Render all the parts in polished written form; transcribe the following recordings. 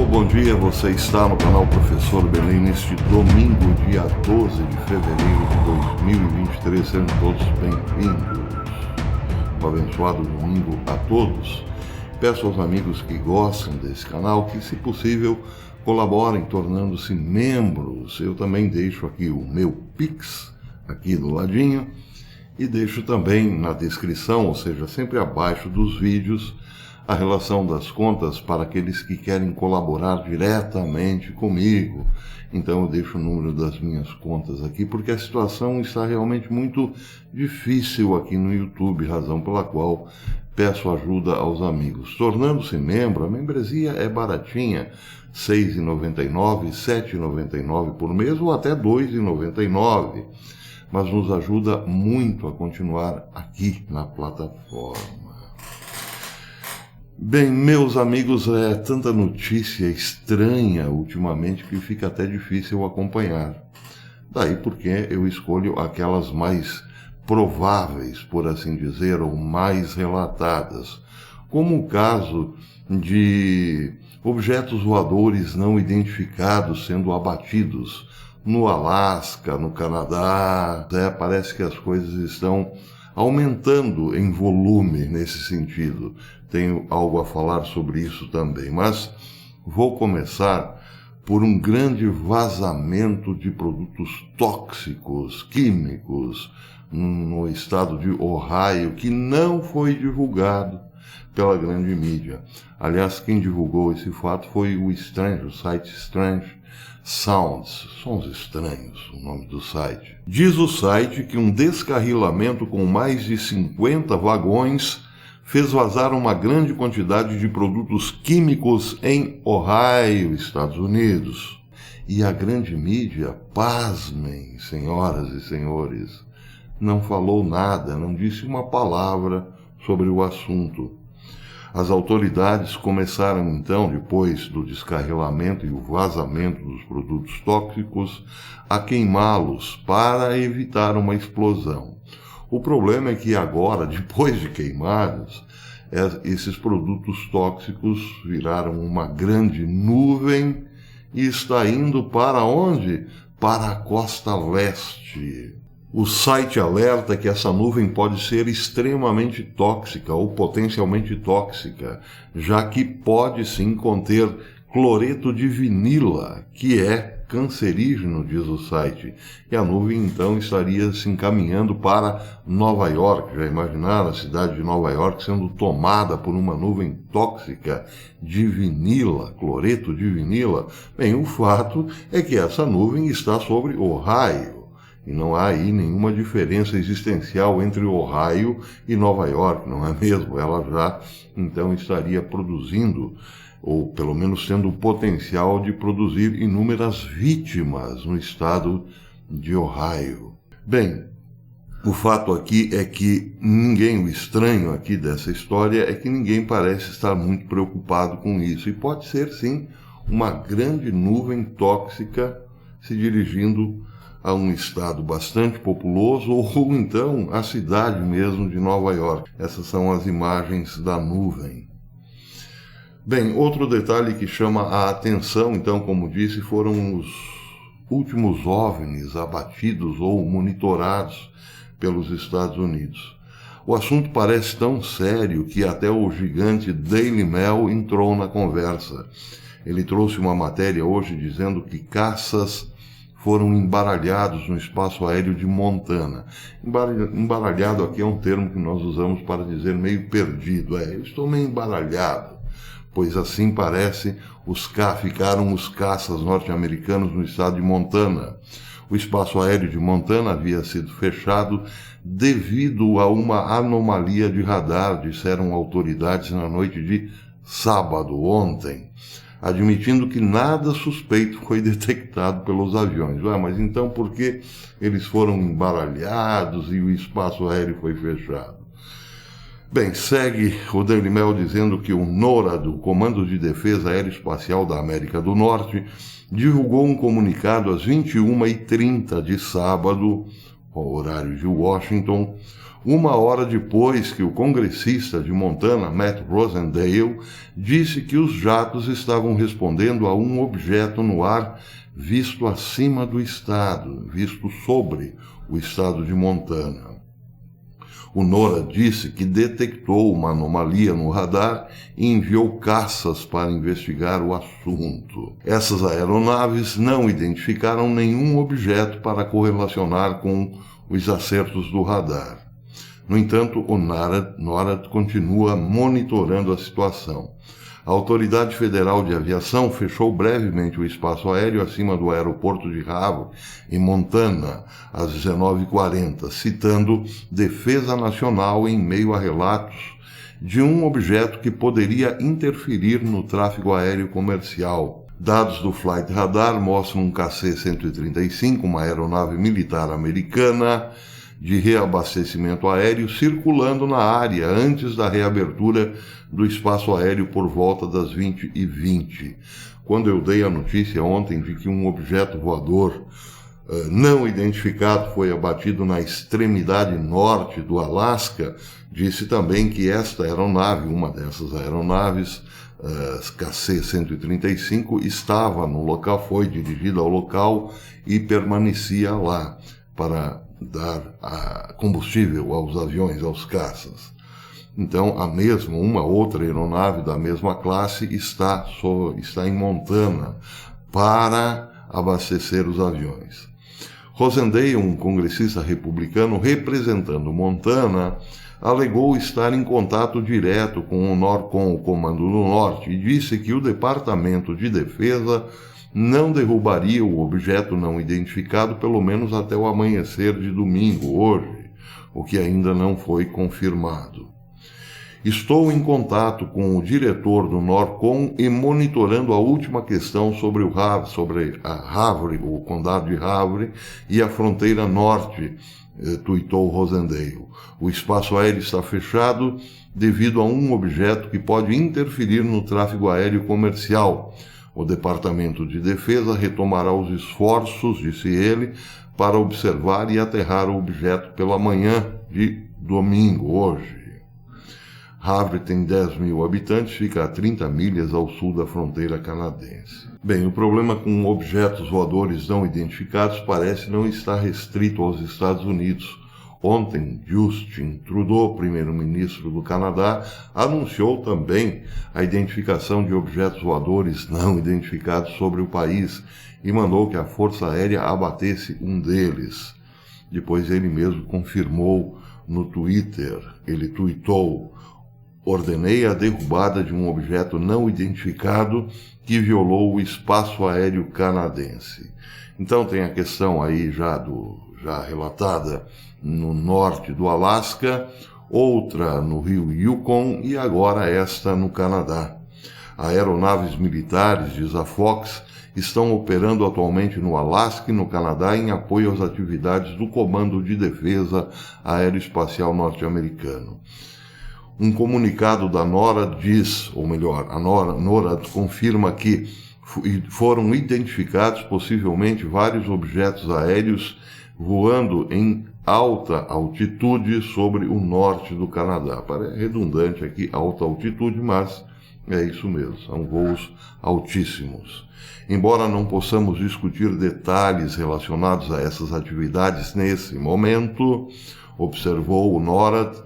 Alô, bom dia, você está no canal Professor Belém neste domingo, dia 12 de fevereiro de 2023, sejam todos bem-vindos. Um abençoado domingo a todos. Peço aos amigos que gostam desse canal que, se possível, colaborem tornando-se membros. Eu também deixo aqui o meu Pix, aqui do ladinho, e deixo também na descrição, ou seja, sempre abaixo dos vídeos, a relação das contas para aqueles que querem colaborar diretamente comigo. Então eu deixo o número das minhas contas aqui, porque a situação está realmente muito difícil aqui no YouTube, razão pela qual peço ajuda aos amigos. Tornando-se membro, a membresia é baratinha, R$ 6,99, R$ 7,99 por mês ou até R$ 2,99, mas nos ajuda muito a continuar aqui na plataforma. Bem, meus amigos, é tanta notícia estranha ultimamente que fica até difícil acompanhar. Daí porque eu escolho aquelas mais prováveis, por assim dizer, ou mais relatadas, como o caso de objetos voadores não identificados sendo abatidos no Alasca, no Canadá. Parece que as coisas estão aumentando em volume nesse sentido. Tenho algo a falar sobre isso também, mas vou começar por um grande vazamento de produtos tóxicos, químicos, no estado de Ohio, que não foi divulgado pela grande mídia. Aliás, quem divulgou esse fato foi o site Strange Sounds, Sons Estranhos, o nome do site. Diz o site que um descarrilamento com mais de 50 vagões fez vazar uma grande quantidade de produtos químicos em Ohio, Estados Unidos. E a grande mídia, pasmem, senhoras e senhores, não falou nada, não disse uma palavra sobre o assunto. As autoridades começaram então, depois do descarrilamento e o vazamento dos produtos tóxicos, a queimá-los para evitar uma explosão. O problema é que agora, depois de queimados, esses produtos tóxicos viraram uma grande nuvem e está indo para onde? Para a costa leste. O site alerta que essa nuvem pode ser extremamente tóxica ou potencialmente tóxica, já que pode sim conter cloreto de vinila, que é cancerígeno, diz o site. E a nuvem então estaria se encaminhando para Nova York. Já imaginaram a cidade de Nova York sendo tomada por uma nuvem tóxica de vinila, cloreto de vinila? Bem, o fato é que essa nuvem está sobre Ohio. E não há aí nenhuma diferença existencial entre Ohio e Nova York, não é mesmo? Ela já, então, estaria produzindo, ou pelo menos tendo o potencial de produzir inúmeras vítimas no estado de Ohio. Bem, o fato aqui é que o estranho aqui dessa história é que ninguém parece estar muito preocupado com isso. E pode ser, sim, uma grande nuvem tóxica se dirigindo a um estado bastante populoso, ou então a cidade mesmo de Nova York. Essas são as imagens da nuvem. Bem, outro detalhe que chama a atenção, então, como disse, foram os últimos OVNIs abatidos ou monitorados pelos Estados Unidos. O assunto parece tão sério que até o gigante Daily Mail entrou na conversa. Ele trouxe uma matéria hoje dizendo que caças foram embaralhados no espaço aéreo de Montana. Embaralhado aqui é um termo que nós usamos para dizer meio perdido. Eu estou meio embaralhado, pois assim parece ficaram os caças norte-americanos no estado de Montana. O espaço aéreo de Montana havia sido fechado devido a uma anomalia de radar, disseram autoridades na noite de sábado, ontem, admitindo que nada suspeito foi detectado pelos aviões. Mas então por que eles foram embaralhados e o espaço aéreo foi fechado? Bem, segue o Daily Mail dizendo que o NORAD, o Comando de Defesa Aeroespacial da América do Norte, divulgou um comunicado às 21h30 de sábado, ao horário de Washington, uma hora depois que o congressista de Montana, Matt Rosendale, disse que os jatos estavam respondendo a um objeto no ar visto acima do estado, visto sobre o estado de Montana. O NORAD disse que detectou uma anomalia no radar e enviou caças para investigar o assunto. Essas aeronaves não identificaram nenhum objeto para correlacionar com os acertos do radar. No entanto, o NORAD continua monitorando a situação. A Autoridade Federal de Aviação fechou brevemente o espaço aéreo acima do aeroporto de Havre, em Montana, às 19h40, citando Defesa Nacional em meio a relatos de um objeto que poderia interferir no tráfego aéreo comercial. Dados do Flight Radar mostram um KC-135, uma aeronave militar americana, de reabastecimento aéreo circulando na área antes da reabertura do espaço aéreo por volta das 20h20. Quando eu dei a notícia ontem de que um objeto voador não identificado foi abatido na extremidade norte do Alasca, disse também que esta aeronave, uma dessas aeronaves, KC-135, estava no local, foi dirigida ao local e permanecia lá para dar combustível aos aviões, aos caças. Então, uma outra aeronave da mesma classe está em Montana para abastecer os aviões. Rosendale, um congressista republicano representando Montana, alegou estar em contato direto com o Comando do Norte e disse que o Departamento de Defesa não derrubaria o objeto não identificado pelo menos até o amanhecer de domingo, hoje, o que ainda não foi confirmado. Estou em contato com o diretor do NORCOM e monitorando a última questão sobre a Havre, o condado de Havre e a fronteira norte, tuitou Rosendale. O espaço aéreo está fechado devido a um objeto que pode interferir no tráfego aéreo comercial. O Departamento de Defesa retomará os esforços, disse ele, para observar e aterrar o objeto pela manhã de domingo, hoje. Havre tem 10 mil habitantes, fica a 30 milhas ao sul da fronteira canadense. Bem, o problema com objetos voadores não identificados parece não estar restrito aos Estados Unidos. Ontem, Justin Trudeau, primeiro-ministro do Canadá, anunciou também a identificação de objetos voadores não identificados sobre o país e mandou que a Força Aérea abatesse um deles. Depois ele mesmo confirmou no Twitter, ele tuitou: ordenei a derrubada de um objeto não identificado que violou o espaço aéreo canadense. Então tem a questão aí já relatada no norte do Alasca, outra no rio Yukon e agora esta no Canadá. Aeronaves militares, diz a Fox, estão operando atualmente no Alasca e no Canadá em apoio às atividades do Comando de Defesa Aeroespacial norte-americano. Um comunicado da NORAD diz, ou melhor, a NORAD confirma que foram identificados possivelmente vários objetos aéreos voando em alta altitude sobre o norte do Canadá. Parece redundante aqui, alta altitude, mas é isso mesmo, são voos altíssimos. Embora não possamos discutir detalhes relacionados a essas atividades nesse momento, observou o NORAD,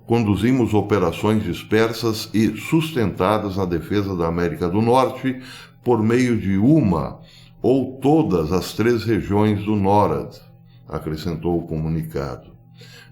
conduzimos operações dispersas e sustentadas na defesa da América do Norte por meio de uma ou todas as 3 regiões do NORAD, acrescentou o comunicado.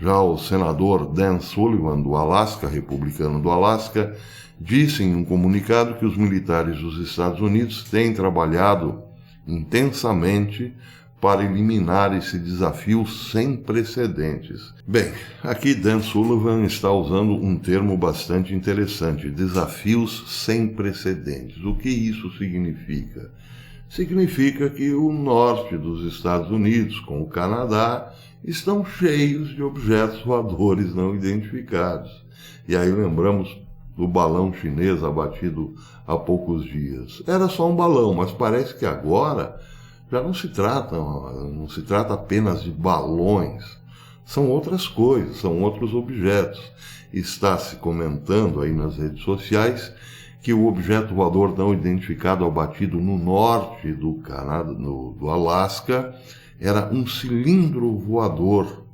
Já o senador Dan Sullivan, do Alasca, republicano do Alasca, disse em um comunicado que os militares dos Estados Unidos têm trabalhado intensamente para eliminar esse desafio sem precedentes. Bem, aqui Dan Sullivan está usando um termo bastante interessante, desafios sem precedentes. O que isso significa? Significa que o norte dos Estados Unidos, com o Canadá, estão cheios de objetos voadores não identificados. E aí lembramos do balão chinês abatido há poucos dias. Era só um balão, mas parece que agora já não se trata apenas de balões. são outras coisas, são outros objetos. Está se comentando aí nas redes sociais que o objeto voador não identificado abatido no norte do Canadá, do Alasca, era um cilindro voador,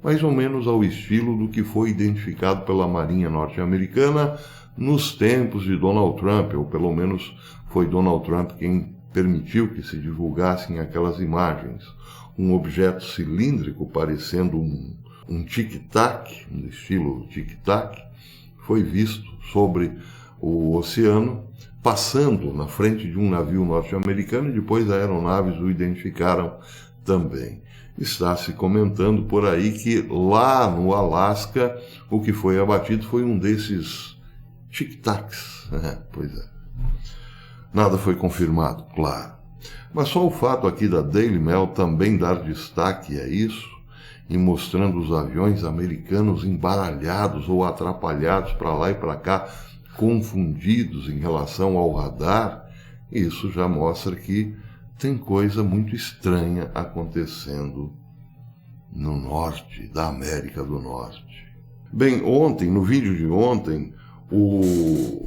mais ou menos ao estilo do que foi identificado pela Marinha norte-americana nos tempos de Donald Trump, ou pelo menos foi Donald Trump quem permitiu que se divulgassem aquelas imagens. Um objeto cilíndrico parecendo um tic-tac, no estilo tic-tac, foi visto sobre o oceano, passando na frente de um navio norte-americano, e depois aeronaves o identificaram também. Está se comentando por aí que lá no Alasca o que foi abatido foi um desses tic-tacs. Pois é. Nada foi confirmado, claro. Mas só o fato aqui da Daily Mail também dar destaque a isso, e mostrando os aviões americanos embaralhados ou atrapalhados para lá e para cá, confundidos em relação ao radar, isso já mostra que tem coisa muito estranha acontecendo no norte da América do Norte. Bem, ontem, no vídeo de ontem, o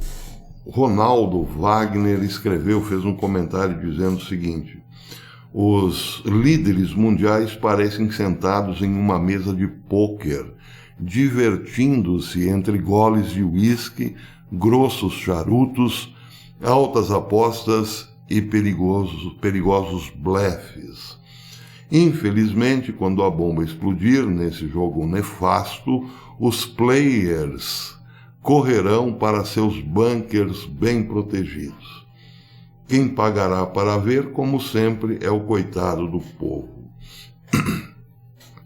Ronaldo Wagner fez um comentário dizendo o seguinte: os líderes mundiais parecem sentados em uma mesa de pôquer, divertindo-se entre goles de uísque, grossos charutos, altas apostas e perigosos blefes. Infelizmente, quando a bomba explodir nesse jogo nefasto, os players correrão para seus bunkers bem protegidos. Quem pagará para ver, como sempre, é o coitado do povo.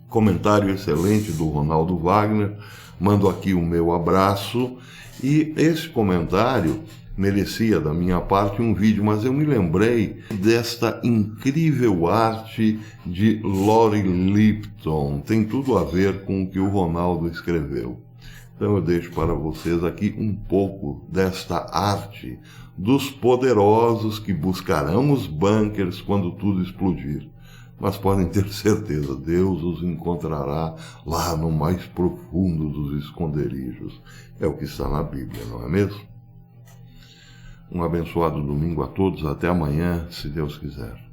Comentário excelente do Ronaldo Wagner, mando aqui o meu abraço, e esse comentário merecia da minha parte um vídeo, mas eu me lembrei desta incrível arte de Lori Lipton, tem tudo a ver com o que o Ronaldo escreveu. Então eu deixo para vocês aqui um pouco desta arte dos poderosos que buscarão os bunkers quando tudo explodir. Mas podem ter certeza, Deus os encontrará lá no mais profundo dos esconderijos. É o que está na Bíblia, não é mesmo? Um abençoado domingo a todos, até amanhã, se Deus quiser.